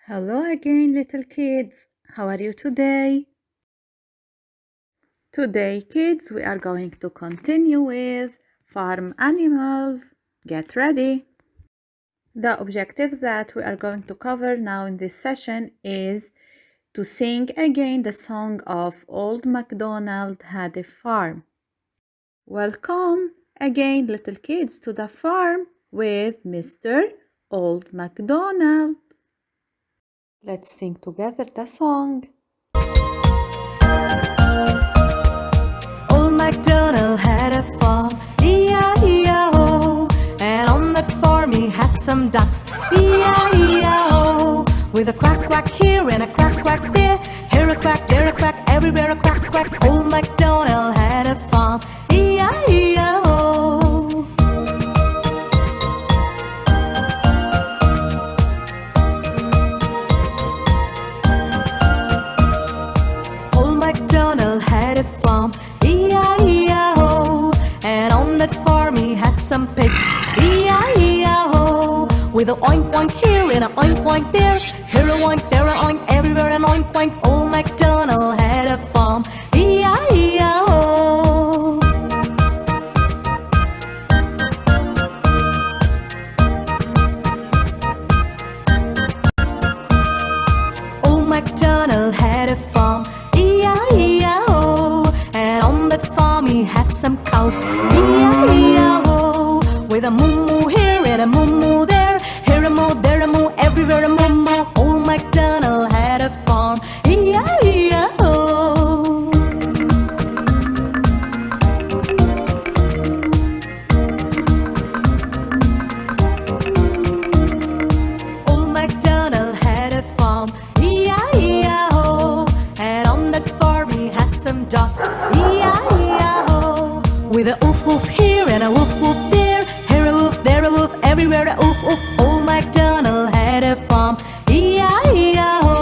Hello again, little kids. How are you today? Today, kids, we are going to continue with farm animals. Get ready. The objective that we are going to cover now in this session is to sing again the song of Old MacDonald Had a Farm. Welcome again, little kids, to the farm with Mr. Old MacDonald. Let's sing together the song. Old MacDonald had a farm, E-I-E-I-O, and on that farm he had some ducks, E-I-E-I-O, with a quack quack here and a quack quack there, here a quack, there a quack, everywhere a quack quack. Old MacDonald had a farm, E-I-E-I-O. MacDonald had a farm, E-I-E-I-O, and on that farm he had some pigs, E-I-E-I-O, with a oink oink here and a oink oink there, here a oink, there a oink, everywhere an oink oink. Old MacDonald had a farm, E-I-E-I-O. Old MacDonald had a farm, E-I-E-I-O, and on that farm he had some cows, E-I-E-I-O, with a moo-moo here and a moo-moo there, here a moo, there a moo, everywhere a moo-moo. Old MacDonald had a farm, E-I-E-I-O. Old MacDonald had a farm, E-I-E-I-O, and on that farm he had some dogs, E-I-E-I-O, with a oof oof here and a woof woof there, here a woof, there a woof, everywhere a oof oof. Old MacDonald had a farm, E-I-E-I-O.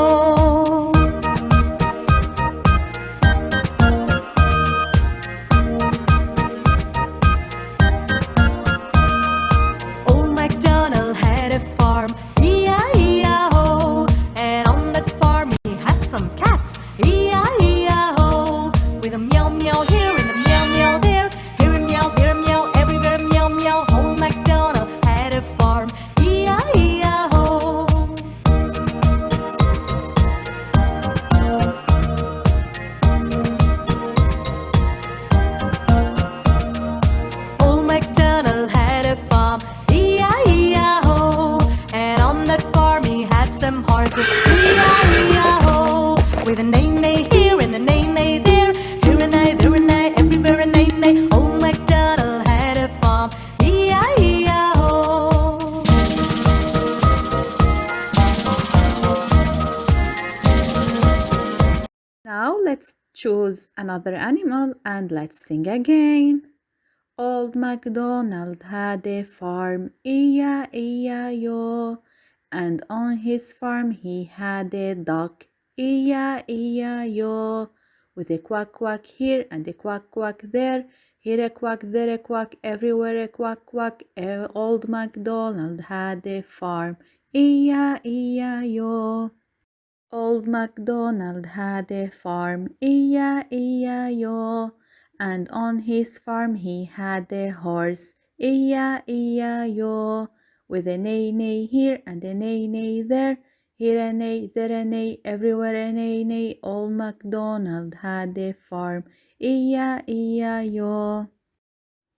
Old MacDonald had a farm, E-I-E-I-O, and on that farm he had some cats, E-I-E-I-O, with a meow meow here and a meow meow there, here a meow, there a meow, everywhere a meow meow. Old MacDonald had a farm, E-I-E-I-O. Old MacDonald had a farm, E-I-E-I-O, and on that farm he had some horses, E-I-E-I-O, with a neigh-neigh here and a neigh-neigh there, here a neigh, there a neigh, everywhere a neigh-neigh. Old MacDonald had a farm, E-I-E-I-O. Now let's choose another animal and let's sing again. Old MacDonald had a farm, E-I-E-I-O, and on his farm he had a duck, E-I-E-I-O, with a quack quack here and a quack quack there, here a quack, there a quack, everywhere a quack quack. Old MacDonald had a farm, E-I-E-I-O. Old MacDonald had a farm, E-I-E-I-O, and on his farm he had a horse, E-I-E-I-O, with a neigh-neigh here and a neigh-neigh there, here a neigh, there a neigh, everywhere a neigh-neigh. Old MacDonald had a farm, E-I-E-I-O.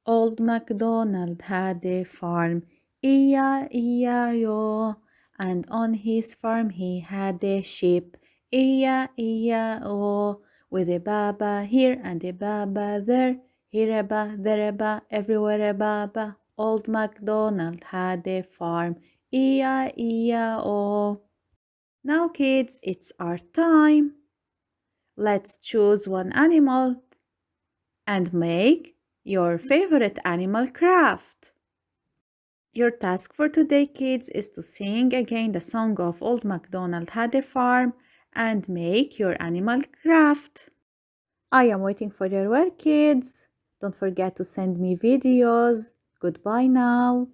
Old MacDonald had a farm, E-I-E-I-O, and on his farm he had a sheep, E-I-E-I-O, with a baba here and a baba there, here a ba, there a ba, everywhere a baba. Old MacDonald had a farm, E-I-E-I-O. Now kids, it's our time. Let's choose one animal and make your favorite animal craft. Your task for today, kids, is to sing again the song of Old MacDonald Had a Farm and make your animal craft. I am waiting for your work, kids. Don't forget to send me videos. Goodbye now.